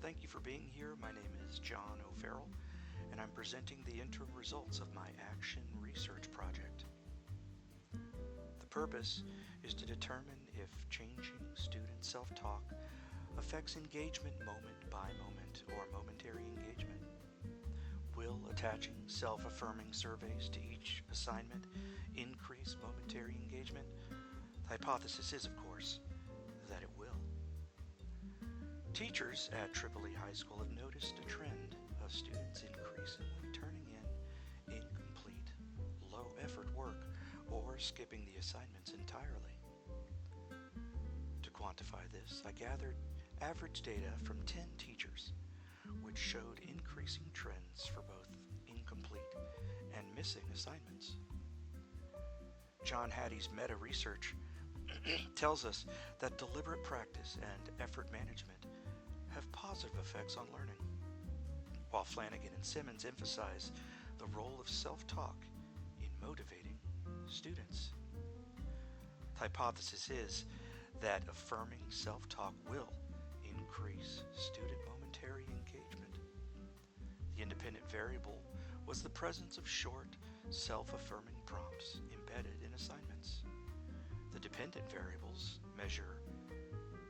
thank you for being here. My name is John O'Farrell, and I'm presenting the interim results of my action research project. The purpose is to determine if changing student self-talk affects engagement moment by moment or momentary engagement. Will attaching self-affirming surveys to each assignment increase momentary engagement? The hypothesis is, of course, that it will. Teachers at Tripoli High School have noticed a trend of students increasingly turning in incomplete, low-effort work or skipping the assignments entirely. To quantify this, I gathered average data from 10 teachers, which showed increasing trends for both incomplete and missing assignments. John Hattie's meta-research tells us that deliberate practice and effort management have positive effects on learning, while Flanagan and Simmons emphasize the role of self-talk in motivating students. The hypothesis is that affirming self-talk will increase student momentary engagement. The independent variable was the presence of short, self-affirming prompts embedded in assignments. The dependent variables measure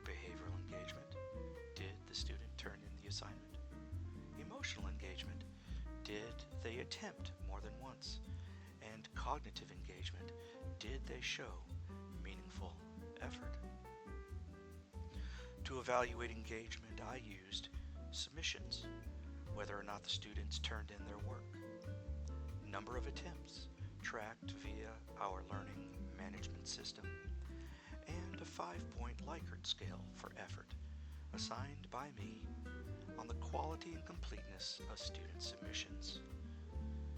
behavioral engagement. Did the student turn in the assignment? Emotional engagement. Did they attempt more than once? And cognitive engagement. Did they show meaningful effort? To evaluate engagement, I used submissions, whether or not the students turned in their work, number of attempts tracked via our learning management system, and a 5-point Likert scale for effort assigned by me on the quality and completeness of student submissions.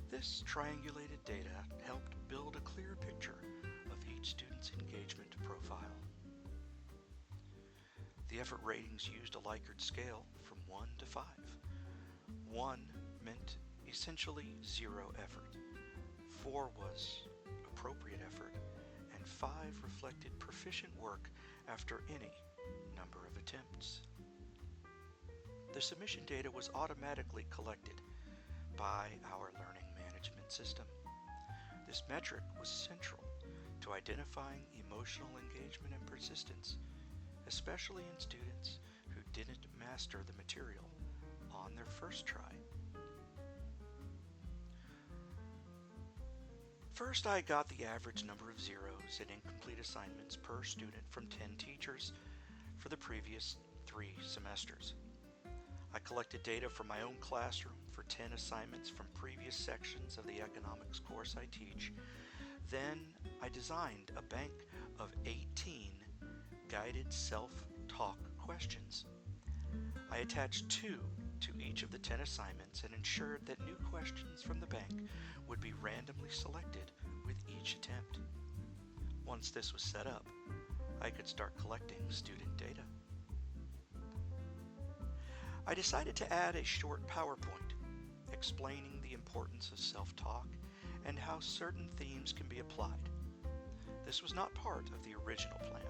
This triangulated data helped build a clear picture of each student's engagement profile. The effort ratings used a Likert scale from 1 to 5. 1 meant essentially zero effort, 4 was appropriate effort, and 5 reflected proficient work after any number of attempts. The submission data was automatically collected by our learning management system. This metric was central to identifying emotional engagement and persistence, especially in students who didn't master the material on their first try. First, I got the average number of zeros and incomplete assignments per student from 10 teachers for the previous 3 semesters. I collected data from my own classroom for 10 assignments from previous sections of the economics course I teach. Then I designed a bank of 18 guided self-talk questions. I attached 2 to each of the 10 assignments and ensured that new questions from the bank would be randomly selected with each attempt. Once this was set up, I could start collecting student data. I decided to add a short PowerPoint explaining the importance of self-talk and how certain themes can be applied. This was not part of the original plan.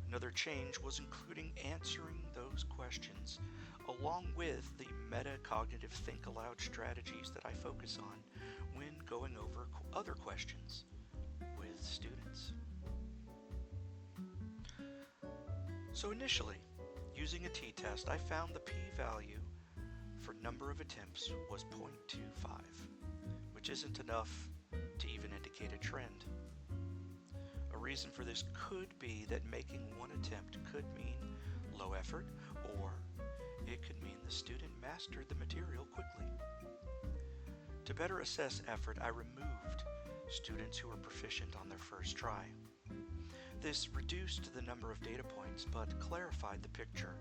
Another change was including answering those questions along with the metacognitive think aloud strategies that I focus on when going over other questions with students. So initially, using a t-test, I found the p-value for number of attempts was 0.25, which isn't enough to even indicate a trend. A reason for this could be that making one attempt could mean low effort, or it could mean the student mastered the material quickly. To better assess effort, I removed students who were proficient on their first try. This reduced the number of data points, but clarified the picture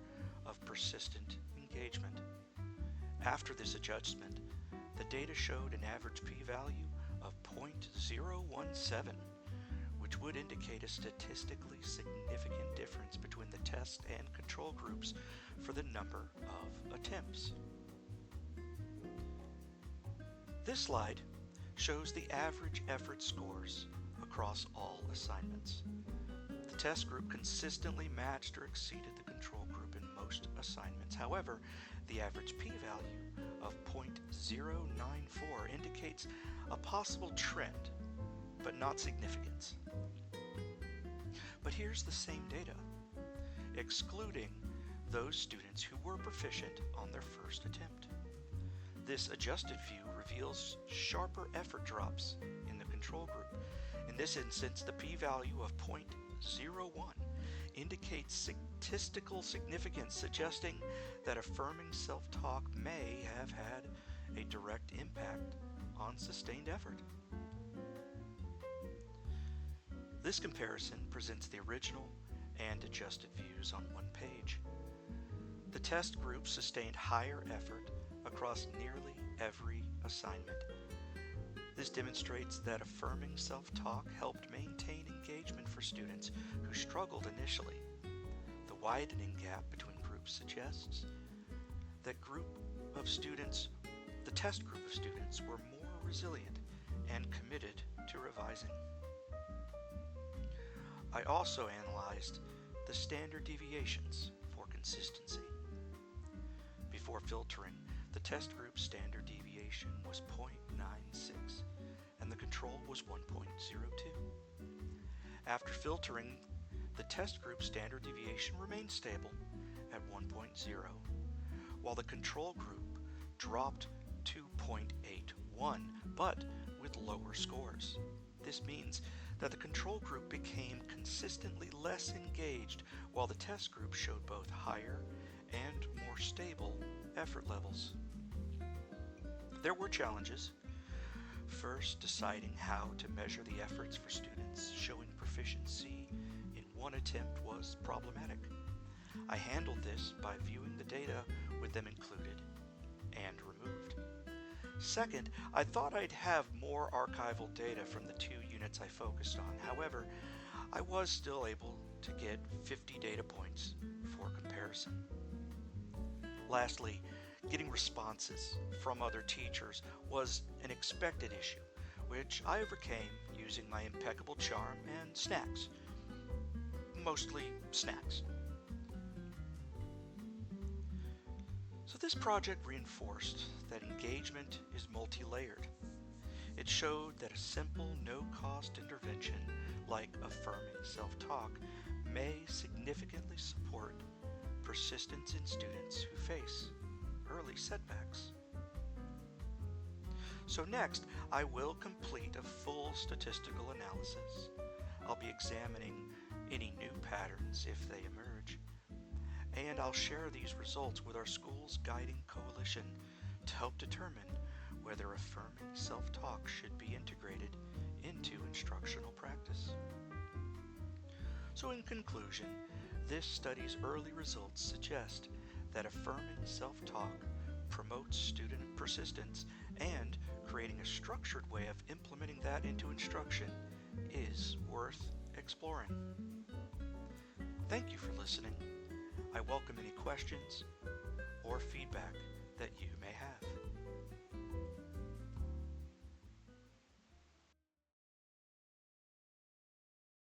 of persistent engagement. After this adjustment, the data showed an average p-value of 0.017, which would indicate a statistically significant difference between the test and control groups for the number of attempts. This slide shows the average effort scores across all assignments. The test group consistently matched or exceeded the control group in most most assignments. However, the average p-value of 0.094 indicates a possible trend, but not significance. But here's the same data, excluding those students who were proficient on their first attempt. This adjusted view reveals sharper effort drops in the control group. In this instance, the p-value of 0.01 indicates statistical significance, suggesting that affirming self-talk may have had a direct impact on sustained effort. This comparison presents the original and adjusted views on one page. The test group sustained higher effort across nearly every assignment. This demonstrates that affirming self-talk helped maintain engagement for students who struggled initially. The widening gap between groups suggests that the test group of students were more resilient and committed to revising. I also analyzed the standard deviations for consistency. Before filtering, the test group standard deviation was 0.96 and the control was 1.02. After filtering, the test group standard deviation remained stable at 1.0, while the control group dropped to 0.81, but with lower scores. This means that the control group became consistently less engaged, while the test group showed both higher and more stable effort levels. There were challenges. First, deciding how to measure the efforts for students showing proficiency in one attempt was problematic. I handled this by viewing the data with them included and removed. Second, I thought I'd have more archival data from the 2 units I focused on. However, I was still able to get 50 data points for comparison. Lastly, getting responses from other teachers was an expected issue, which I overcame using my impeccable charm and snacks. Mostly snacks. So this project reinforced that engagement is multi-layered. It showed that a simple, no-cost intervention like affirming self-talk may significantly support persistence in students who face early setbacks. So next, I will complete a full statistical analysis. I'll be examining any new patterns if they emerge, and I'll share these results with our school's guiding coalition to help determine whether affirming self-talk should be integrated into instructional practice. So in conclusion, this study's early results suggest that affirming self-talk promotes student persistence, and creating a structured way of implementing that into instruction is worth exploring. Thank you for listening. I welcome any questions or feedback that you may have.